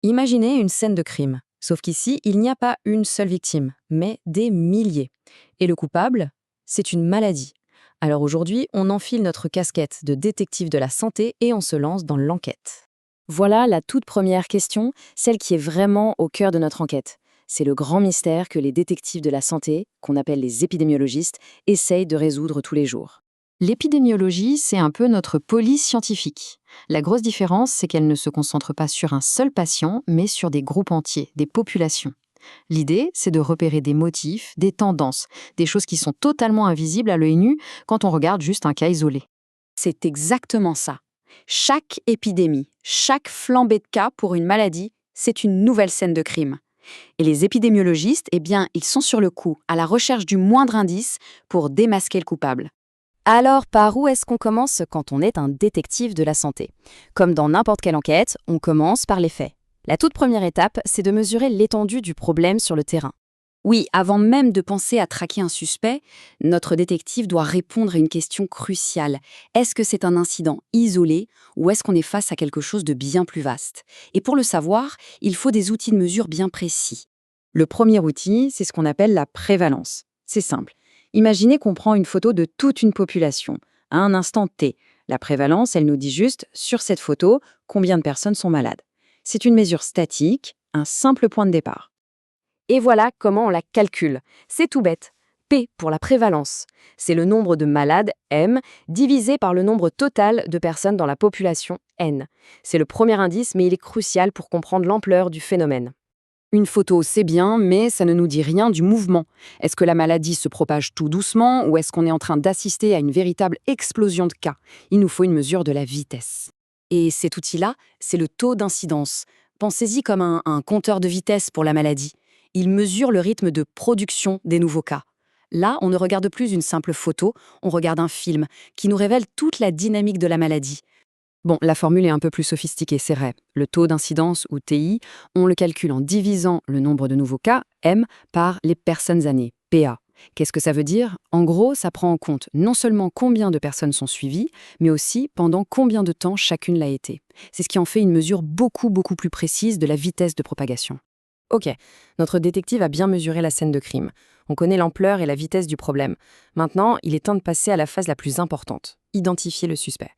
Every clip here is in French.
Imaginez une scène de crime. Sauf qu'ici, il n'y a pas une seule victime, mais des milliers. Et le coupable, c'est une maladie. Alors aujourd'hui, on enfile notre casquette de détective de la santé et on se lance dans l'enquête. Voilà la toute première question, celle qui est vraiment au cœur de notre enquête. C'est le grand mystère que les détectives de la santé, qu'on appelle les épidémiologistes, essayent de résoudre tous les jours. L'épidémiologie, c'est un peu notre police scientifique. La grosse différence, c'est qu'elle ne se concentre pas sur un seul patient, mais sur des groupes entiers, des populations. L'idée, c'est de repérer des motifs, des tendances, des choses qui sont totalement invisibles à l'œil nu quand on regarde juste un cas isolé. C'est exactement ça. Chaque épidémie, chaque flambée de cas pour une maladie, c'est une nouvelle scène de crime. Et les épidémiologistes, eh bien, ils sont sur le coup, à la recherche du moindre indice pour démasquer le coupable. Alors, par où est-ce qu'on commence quand on est un détective de la santé? Comme dans n'importe quelle enquête, on commence par les faits. La toute première étape, c'est de mesurer l'étendue du problème sur le terrain. Oui, avant même de penser à traquer un suspect, notre détective doit répondre à une question cruciale. Est-ce que c'est un incident isolé ou est-ce qu'on est face à quelque chose de bien plus vaste? Et pour le savoir, il faut des outils de mesure bien précis. Le premier outil, c'est ce qu'on appelle la prévalence. C'est simple. Imaginez qu'on prend une photo de toute une population, à un instant T. La prévalence, elle nous dit juste, sur cette photo, combien de personnes sont malades. C'est une mesure statique, un simple point de départ. Et voilà comment on la calcule. C'est tout bête. P pour la prévalence. C'est le nombre de malades, M, divisé par le nombre total de personnes dans la population, N. C'est le premier indice, mais il est crucial pour comprendre l'ampleur du phénomène. Une photo, c'est bien, mais ça ne nous dit rien du mouvement. Est-ce que la maladie se propage tout doucement ou est-ce qu'on est en train d'assister à une véritable explosion de cas? Il nous faut une mesure de la vitesse. Et cet outil-là, c'est le taux d'incidence. Pensez-y comme un compteur de vitesse pour la maladie. Il mesure le rythme de production des nouveaux cas. Là, on ne regarde plus une simple photo, on regarde un film qui nous révèle toute la dynamique de la maladie. Bon, la formule est un peu plus sophistiquée, c'est vrai. Le taux d'incidence, ou TI, on le calcule en divisant le nombre de nouveaux cas, M, par les personnes années, PA. Qu'est-ce que ça veut dire? En gros, ça prend en compte non seulement combien de personnes sont suivies, mais aussi pendant combien de temps chacune l'a été. C'est ce qui en fait une mesure beaucoup plus précise de la vitesse de propagation. Ok, notre détective a bien mesuré la scène de crime. On connaît l'ampleur et la vitesse du problème. Maintenant, il est temps de passer à la phase la plus importante, identifier le suspect.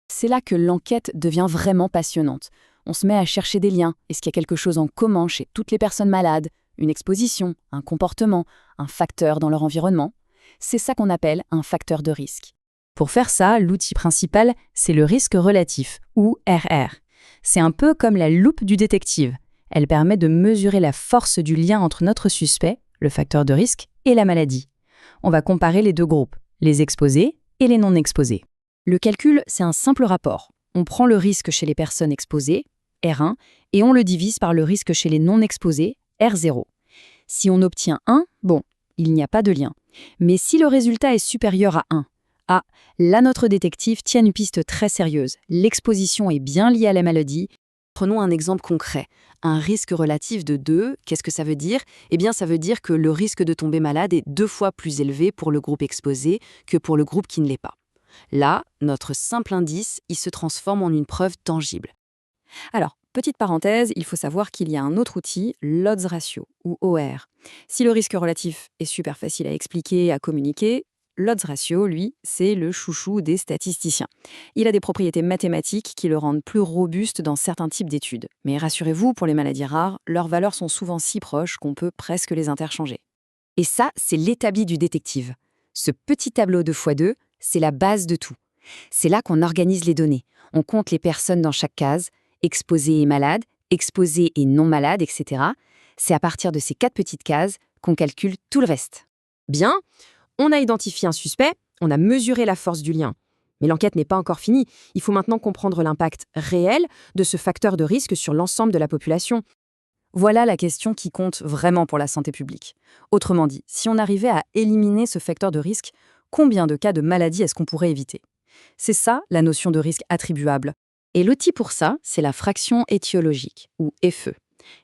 C'est là que l'enquête devient vraiment passionnante. On se met à chercher des liens. Est-ce qu'il y a quelque chose en commun chez toutes les personnes malades? Une exposition, un comportement, un facteur dans leur environnement? C'est ça qu'on appelle un facteur de risque. Pour faire ça, l'outil principal, c'est le risque relatif, ou RR. C'est un peu comme la loupe du détective. Elle permet de mesurer la force du lien entre notre suspect, le facteur de risque, et la maladie. On va comparer les deux groupes, les exposés et les non exposés. Le calcul, c'est un simple rapport. On prend le risque chez les personnes exposées, R1, et on le divise par le risque chez les non exposés, R0. Si on obtient 1, bon, il n'y a pas de lien. Mais si le résultat est supérieur à 1, là notre détective tient une piste très sérieuse. L'exposition est bien liée à la maladie. Prenons un exemple concret. Un risque relatif de 2, qu'est-ce que ça veut dire? Eh bien, ça veut dire que le risque de tomber malade est 2 fois plus élevé pour le groupe exposé que pour le groupe qui ne l'est pas. Là, notre simple indice, il se transforme en une preuve tangible. Alors, petite parenthèse, il faut savoir qu'il y a un autre outil, l'odds ratio, ou OR. Si le risque relatif est super facile à expliquer, à communiquer, l'odds ratio, lui, c'est le chouchou des statisticiens. Il a des propriétés mathématiques qui le rendent plus robuste dans certains types d'études. Mais rassurez-vous, pour les maladies rares, leurs valeurs sont souvent si proches qu'on peut presque les interchanger. Et ça, c'est l'établi du détective. Ce petit tableau 2x2, c'est la base de tout. C'est là qu'on organise les données. On compte les personnes dans chaque case, exposées et malades, exposées et non malades, etc. C'est à partir de ces 4 petites cases qu'on calcule tout le reste. Bien, on a identifié un suspect, on a mesuré la force du lien. Mais l'enquête n'est pas encore finie. Il faut maintenant comprendre l'impact réel de ce facteur de risque sur l'ensemble de la population. Voilà la question qui compte vraiment pour la santé publique. Autrement dit, si on arrivait à éliminer ce facteur de risque, combien de cas de maladie est-ce qu'on pourrait éviter? C'est ça, la notion de risque attribuable. Et l'outil pour ça, c'est la fraction étiologique, ou FE.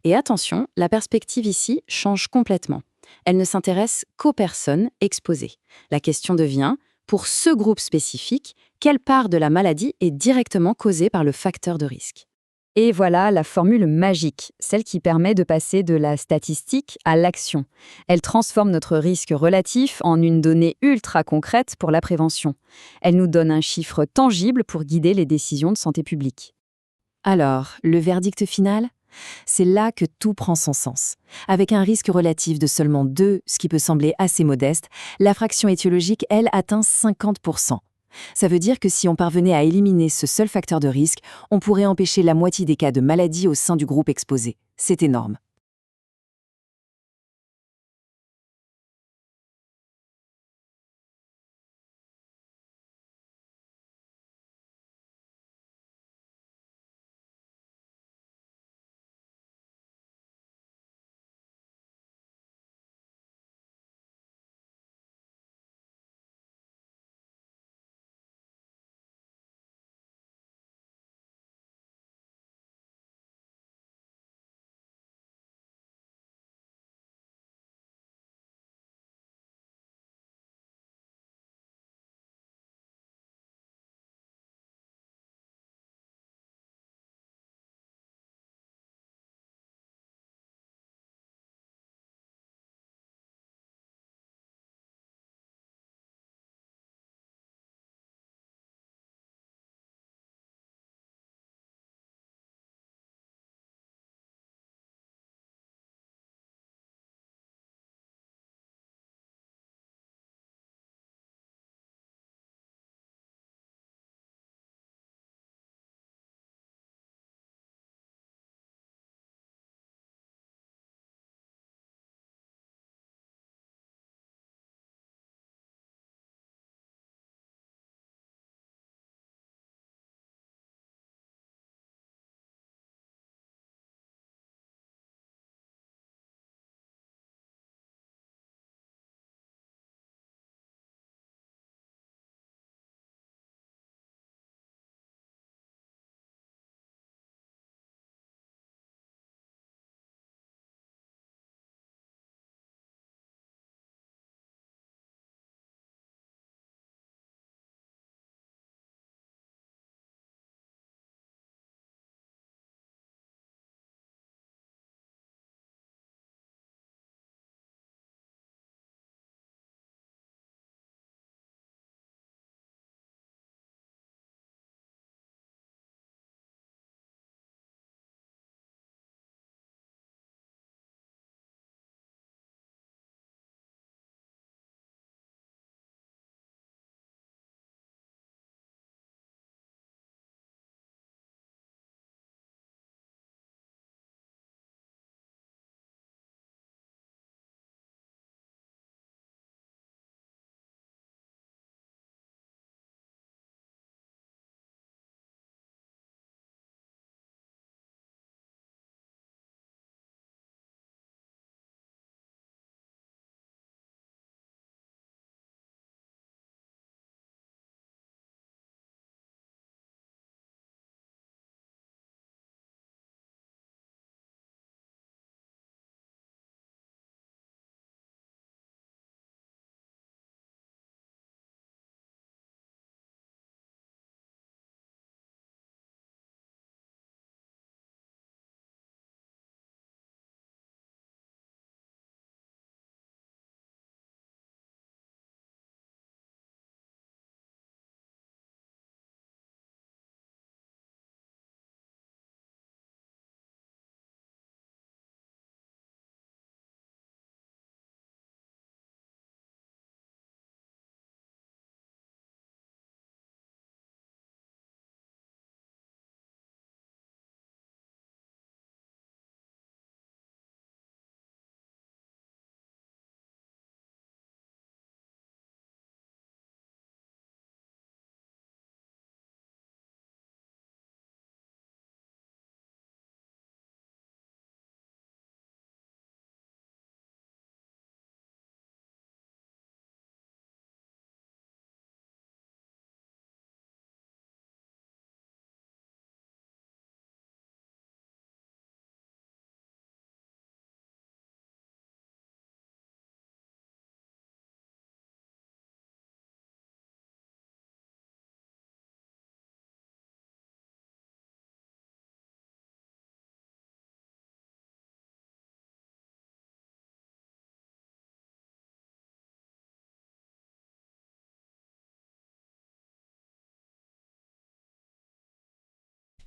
Et attention, la perspective ici change complètement. Elle ne s'intéresse qu'aux personnes exposées. La question devient, pour ce groupe spécifique, quelle part de la maladie est directement causée par le facteur de risque? Et voilà la formule magique, celle qui permet de passer de la statistique à l'action. Elle transforme notre risque relatif en une donnée ultra concrète pour la prévention. Elle nous donne un chiffre tangible pour guider les décisions de santé publique. Alors, le verdict final? C'est là que tout prend son sens. Avec un risque relatif de seulement 2, ce qui peut sembler assez modeste, la fraction étiologique, elle, atteint 50%. Ça veut dire que si on parvenait à éliminer ce seul facteur de risque, on pourrait empêcher la moitié des cas de maladie au sein du groupe exposé. C'est énorme.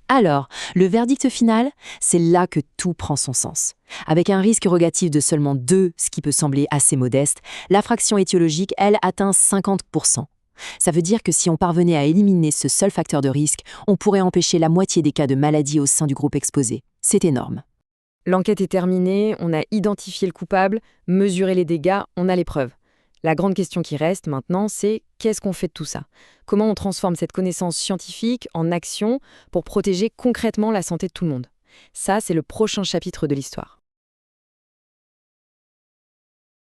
Alors, le verdict final, c'est là que tout prend son sens. Avec un risque rogatif de seulement 2, ce qui peut sembler assez modeste, la fraction étiologique, elle, atteint 50%. Ça veut dire que si on parvenait à éliminer ce seul facteur de risque, on pourrait empêcher la moitié des cas de maladie au sein du groupe exposé. C'est énorme. L'enquête est terminée, on a identifié le coupable, mesuré les dégâts, on a les preuves. La grande question qui reste maintenant, c'est qu'est-ce qu'on fait de tout ça? Comment on transforme cette connaissance scientifique en action pour protéger concrètement la santé de tout le monde? Ça, c'est le prochain chapitre de l'histoire.